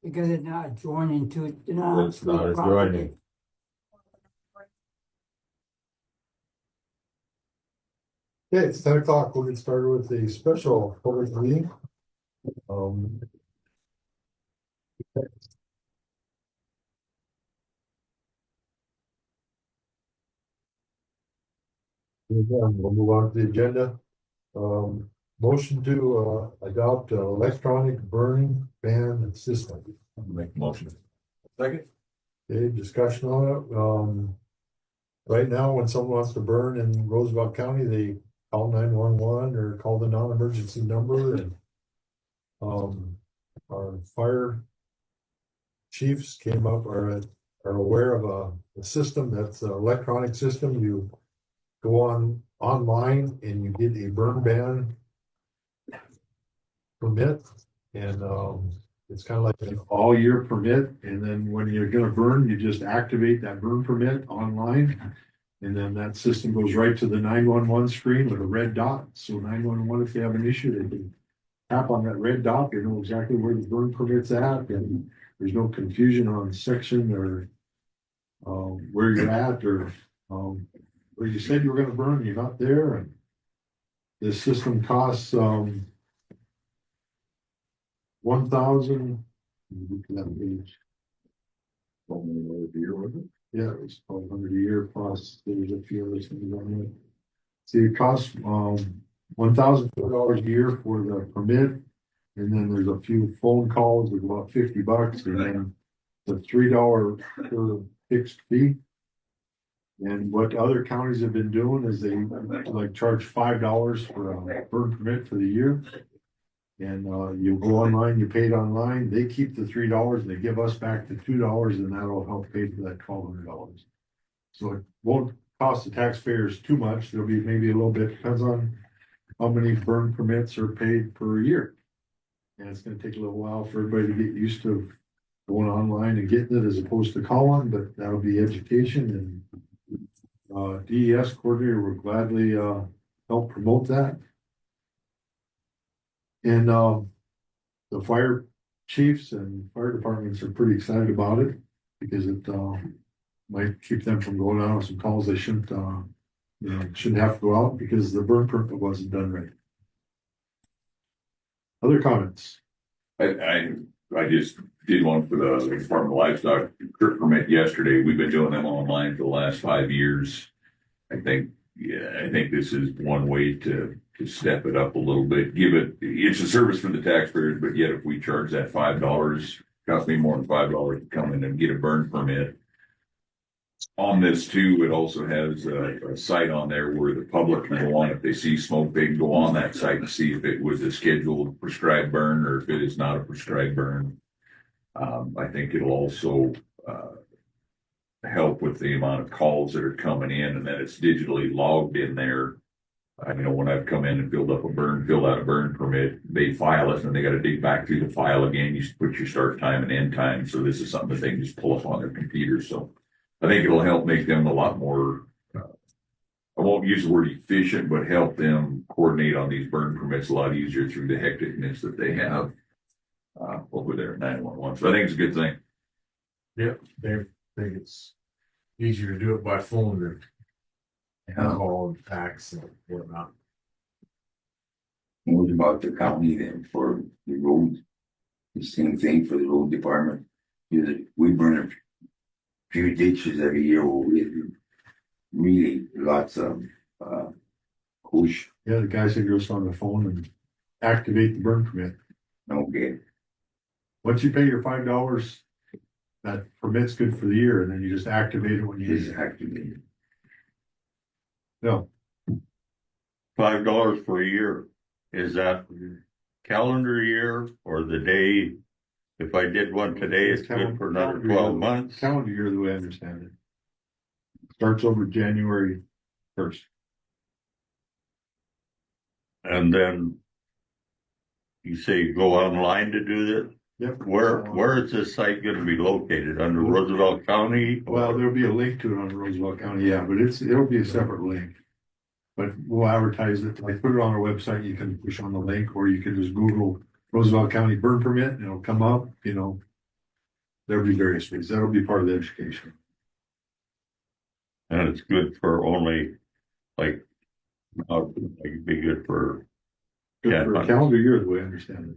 because it's not adjoining to, It's not adjoining. Okay, it's 10 o'clock. We'll get started with the special public meeting. We'll move on to the agenda. Motion to adopt electronic burning ban system. Make a motion. Second. Okay, discussion on it. Right now, when someone wants to burn in Roosevelt County, they call 911 or call the non-emergency number, and our fire chiefs came up are aware of a system that's an electronic system. You go online and you get a burn ban permit, and it's kind of like an all-year permit. And then when you're gonna burn, you just activate that burn permit online, and then that system goes right to the 911 screen with a red dot. So 911, if they have an issue, they can tap on that red dot. They know exactly where the burn permit's at, and there's no confusion on section or where you're at, or where you said you were gonna burn, you're not there. And this system costs 1,000. That page. $1,200 a year, wasn't it? Yeah, it was 1,200 a year plus there's a few other things on it. See, it costs $1,004 a year for the permit, and then there's a few phone calls of about $50, and then the $3 per fixed fee. And what other counties have been doing is they like charge $5 for a burn permit for the year. And you go online, you pay it online, they keep the $3 and they give us back the $2, and that'll help pay for that $1,200. So it won't cost the taxpayers too much. There'll be maybe a little bit, depends on how many burn permits are paid per year. And it's gonna take a little while for everybody to get used to going online and getting it as opposed to calling, but that'll be education, and DES coordinator will gladly help promote that. And the fire chiefs and fire departments are pretty excited about it because it might keep them from going out on some calls they shouldn't shouldn't have to go out because the burn permit wasn't done right. Other comments? I just did one for the Department of Livestock trip permit yesterday. We've been doing them online for the last 5 years. I think this is one way to step it up a little bit. It's a service for the taxpayers, but yet if we charge that $5, costs me more than $5 to come in and get a burn permit. On this too, it also has a site on there where the public can go on. If they see smoke, they can go on that site and see if it was a scheduled prescribed burn or if it is not a prescribed burn. I think it'll also help with the amount of calls that are coming in, and that it's digitally logged in there. When I've come in and filled out a burn permit, they file it and they got to dig back through the file again. You put your start time and end time. So this is something that they can just pull up on their computer. So I think it'll help make them a lot more, I won't use the word efficient, but help them coordinate on these burn permits a lot easier through the hecticness that they have over there at 911. So I think it's a good thing. Yep, they think it's easier to do it by phone than call and fax and whatnot. What about the county then for the roads? The same thing for the road department. We burn a few ditches every year where we really lots of push. Yeah, the guy said goes on the phone and activate the burn permit. Okay. Once you pay your $5, that permit's good for the year, and then you just activate it when you need Just it. activate it. No, $5 per year. Is that calendar year or the day? If I did one today, it's good for another 12 months. Calendar year, the way I understand it. Starts over January 1st. And then you say go online to do this? Yep. Where is this site going to be located? Under Roosevelt County? Well, there'll be a link to it on Roosevelt County, yeah, but it'll be a separate link. But we'll advertise it, like put it on our website, you can push on the link, or you can just Google Roosevelt County burn permit, and it'll come up, there'll be various ways. That'll be part of the education. And it's good for only, like, it'd be good for, Good Yeah, for a but- calendar year, the way I understand it.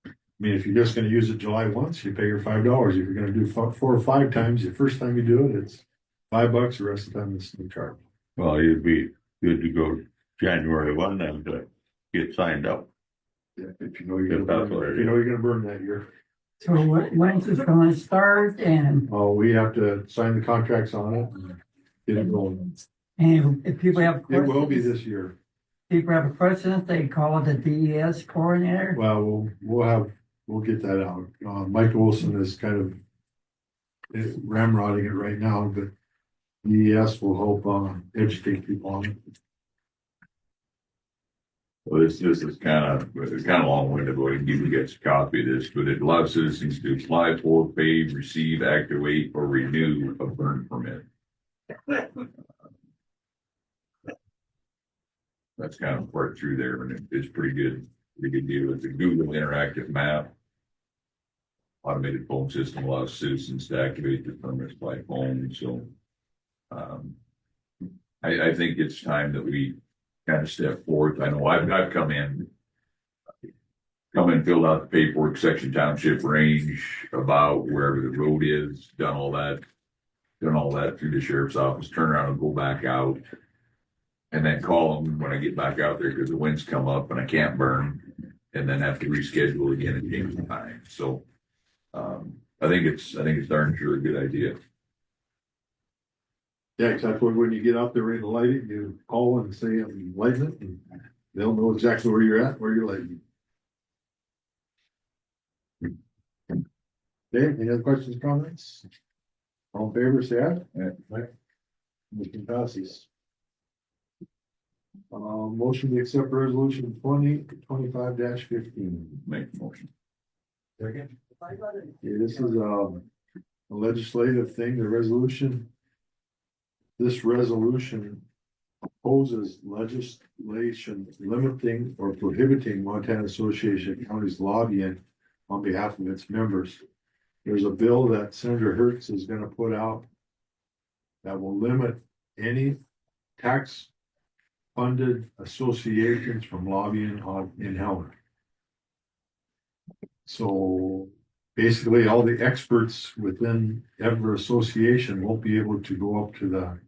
I mean, if you're just gonna use it July once, you pay your $5. If you're gonna do 4 or 5 times, the first time you do it, it's $5. The rest of the time it's no charge. well, you'd be good to go January 1 then to get signed up. Yeah, if you know you're If gonna that's what burn, it if you know you're gonna burn that year. So when's this gonna start and, We have to sign the contracts on it and get it going. and if people have It will be questions, this year. people have questions, they call the DES coordinator. Well, we'll get that out. Mike Olson is kind of ramrodding it right now, but DES will help educate people on it. Well, this is it's kind of long-winded, but I can give you guys a copy of this, but it allows citizens to apply for, pay, receive, activate, or renew a burn permit. That's kind of part through there, and it's pretty good deal. It's a Google interactive map. Automated phone system allows citizens to activate their permits by phone, so. I think it's time that we kind of step forth. I know I've come in, filled out the paperwork, section township range about wherever the road is, done all that through the sheriff's office, turn around and go back out. And then call them when I get back out there because the winds come up and I can't burn, and then have to reschedule again and change the time. So, I think it's darn sure a good idea. Yeah, exactly. When you get out there ready to light it, you call and say, I'm lighting it, and they'll know exactly where you're at, where you're lighting it. Okay, any other questions, comments? All in favor, say aye. Aye. Motion passes. Motion to accept resolution 2025-15. Make the motion. Second. This is a legislative thing, the resolution. This resolution opposes legislation limiting or prohibiting Montana Association of Counties lobbying on behalf of its members. There's a bill that Senator Hertz is gonna put out that will limit any tax funded associations from lobbying in Helena. So basically, all the experts within every association won't be able to go up to the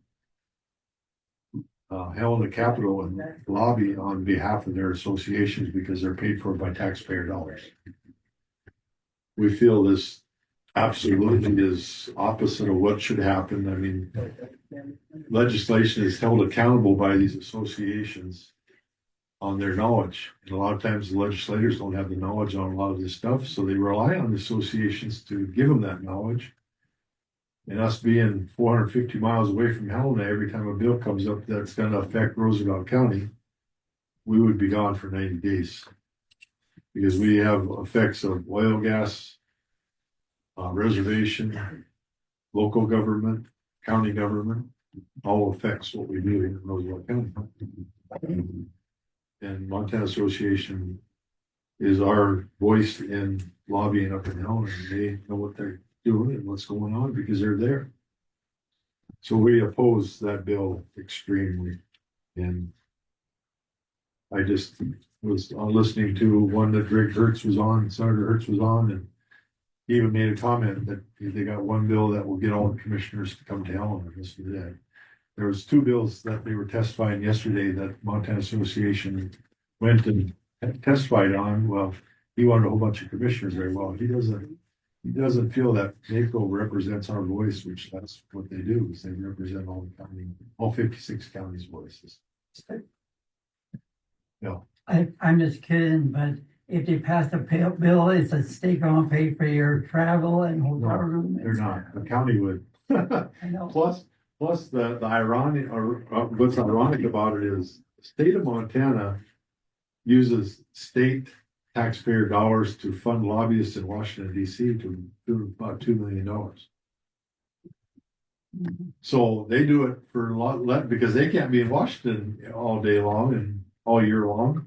Helena Capitol and lobby on behalf of their associations because they're paid for by taxpayer dollars. We feel this absolutely is opposite of what should happen. I mean, legislation is held accountable by these associations on their knowledge. And a lot of times the legislators don't have the knowledge on a lot of this stuff, so they rely on the associations to give them that knowledge. And us being 450 miles away from Helena, every time a bill comes up that's gonna affect Roosevelt County, we would be gone for 90 days. Because we have effects of oil, gas, reservation, local government, county government, all affects what we do in Roosevelt County. And Montana Association is our voice in lobbying up in Helena. They know what they're doing and what's going on because they're there. So we oppose that bill extremely. And I just was listening to one that Greg Hertz was on, Senator Hertz was on, and he even made a comment that they got one bill that will get all the commissioners to come to Helena. This is that. There was 2 bills that they were testifying yesterday that Montana Association went and testified on. Well, he wanted a whole bunch of commissioners there. Well, he doesn't feel that NACO represents our voice, which that's what they do, is they represent all the county, all 56 counties' voices. No, I'm just kidding, but if they pass a bill, is the state gonna pay for your travel and hotel room? they're not. The county would. I know. Plus the ironic, or what's ironic about it is the state of Montana uses state taxpayer dollars to fund lobbyists in Washington DC to do about $2 million. So they do it for a lot because they can't be in Washington all day long and all year long.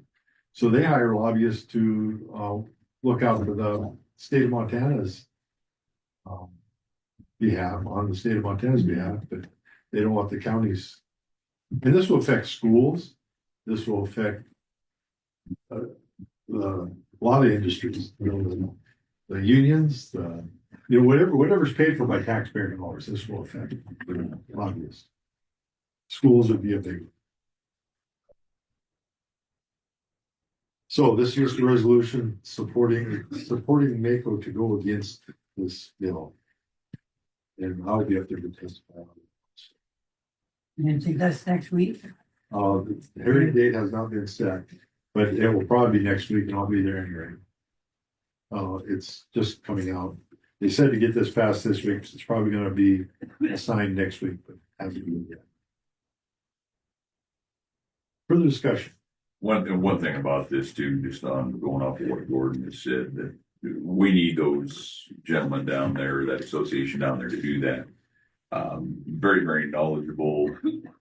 So they hire lobbyists to look out for the state of Montana's behalf, on the state of Montana's behalf, but they don't want the counties. And this will affect schools, this will affect a lot of industries, you know, the unions, whatever's paid for by taxpayer dollars, this will affect lobbyists. Schools would be a big. So this is the resolution supporting Mako to go against this bill. And I'll be up there to testify. And I think that's next week. The hearing date has not been set, but it will probably be next week and I'll be there anyway. It's just coming out. They said to get this passed this week, so it's probably gonna be signed next week, but hasn't been yet. Further discussion. One thing about this too, just on going off of what Gordon has said, that we need those gentlemen down there, that association down there to do that. Very, very knowledgeable.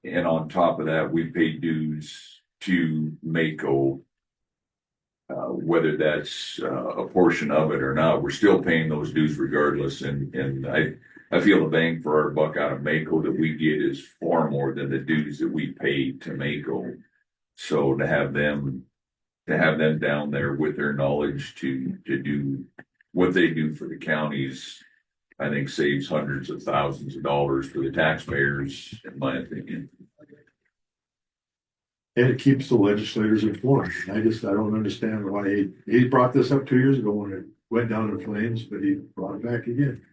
And on top of that, we pay dues to Mako. Whether that's a portion of it or not, we're still paying those dues regardless. And I feel the bang for our buck out of Mako that we get is far more than the dues that we pay to Mako. So to have them down there with their knowledge to do what they do for the counties, I think saves hundreds of thousands of dollars for the taxpayers, in my opinion. And it keeps the legislators informed. I don't understand why he brought this up 2 years ago when it went down in flames, but he brought it back again.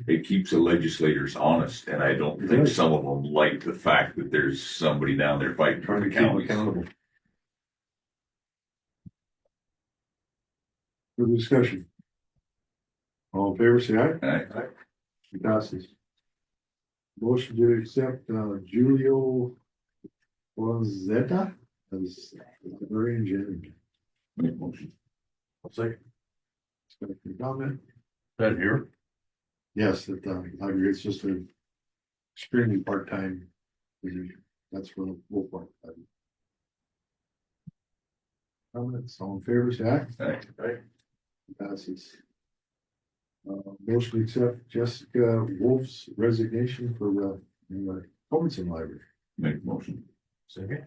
It keeps the legislators honest, and I don't think some of them like the fact that there's somebody down there fighting for Trying to the keep them counties. accountable. For discussion. All in favor, say aye. Aye. It passes. Motion to accept Julio Rosetta as the very engineer. Make motion. Second. Comment? That here? Yes, it's just a extremely part-time position. That's for the full part. Comments, all in favor, say aye. Aye. Passes. Motion to accept Jessica Wolf's resignation for the Culbertson Library. Make motion. Second.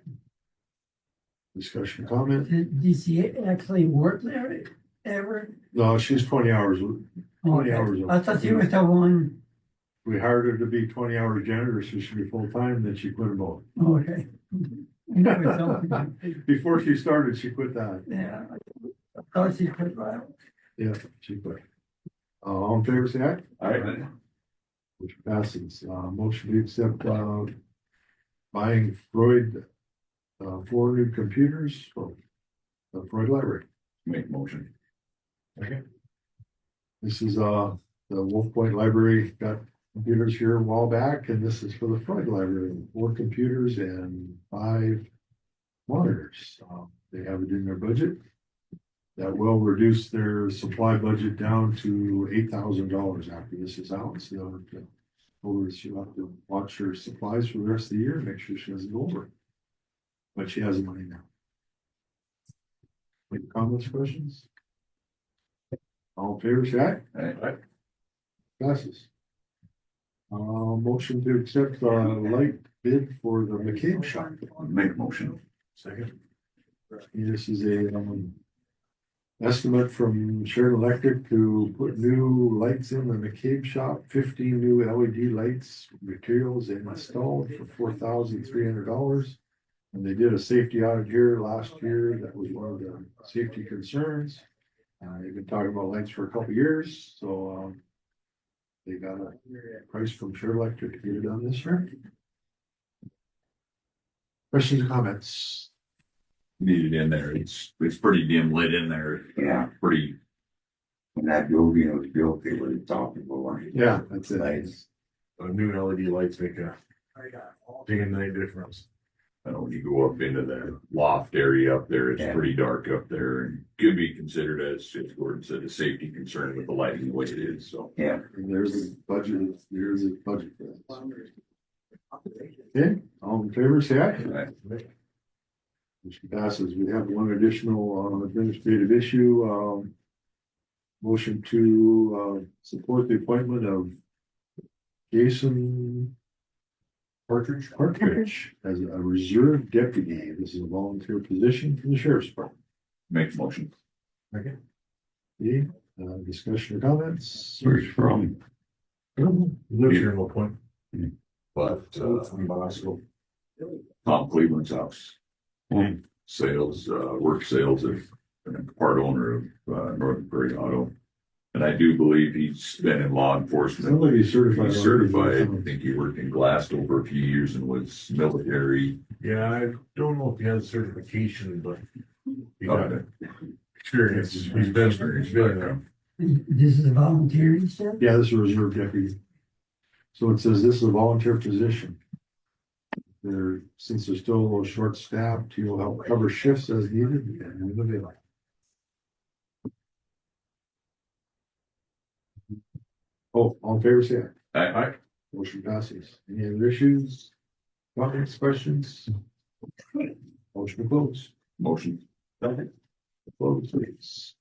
Discussion, comment? Did she actually work there ever? No, she's 20 hours. 20 hours. I thought she was the one. We hired her to be 20-hour janitor, so she'd be full-time, then she quit them both. Okay. You never told me. Before she started, she quit that. Yeah. I thought she quit right. Yeah, she quit. All in favor, say aye. Aye. Which passes. Motion to accept, buying Freud, 4 new computers for the Freud Library. Make motion. Okay. This is, the Wolf Point Library got computers here a while back, and this is for the Freud Library, 4 computers and 5 monitors. They have it in their budget. That will reduce their supply budget down to $8,000 after this is out. So she'll have to watch her supplies for the rest of the year and make sure she doesn't go over. But she has the money now. Any comments, questions? All in favor, say aye. Aye. Passes. Motion to accept light bid for the McCabe shop. Make motion. Second. This is a estimate from Sheridan Electric to put new lights in the McCabe shop, 15 new LED lights, materials installed for $4,300. And they did a safety audit here last year. That was one of the safety concerns. They've been talking about lights for a couple of years, so they got a price from Sheridan Electric to get it done this year. Questions or comments? Need it in there. It's pretty dim lit in there. Yeah. Pretty. When that building was built, they were talking about. Yeah, that's it. Lights. New LED lights make a big and night difference. When you go up into the loft area up there, it's Yeah. pretty dark up there and could be considered as Gordon said, a safety concern with the lighting the way it is. So. Yeah. And there's a budget for that. Okay, all in favor, say aye. Aye. Motion passes. We have one additional administrative issue. Motion to, support the appointment of Jason Partridge as a reserve deputy. This is a volunteer position for the sheriff's department. Make motion. Okay. Yeah, discussion or comments? Where's from? Lives here in La Pointe. But, From Bosco. Tom Cleveland's house. Hmm. Sales, work sales of, and a part owner of, Northern Prairie Auto. And I do believe he's been in law enforcement. Sounds like he's certified. He's certified. I think he worked in Glasgow for a few years and was military. Yeah, I don't know if he has certification, but he got Okay. experience. He's been, This is a volunteer, you said? Yeah, this is a reserve deputy. So it says this is a volunteer position. There, since they're still a little short staffed, he will help cover shifts as needed and when available. Oh, all in favor, say aye. I, Motion passes. Any other issues? Comments, questions? Motion to close. motion. Close, please.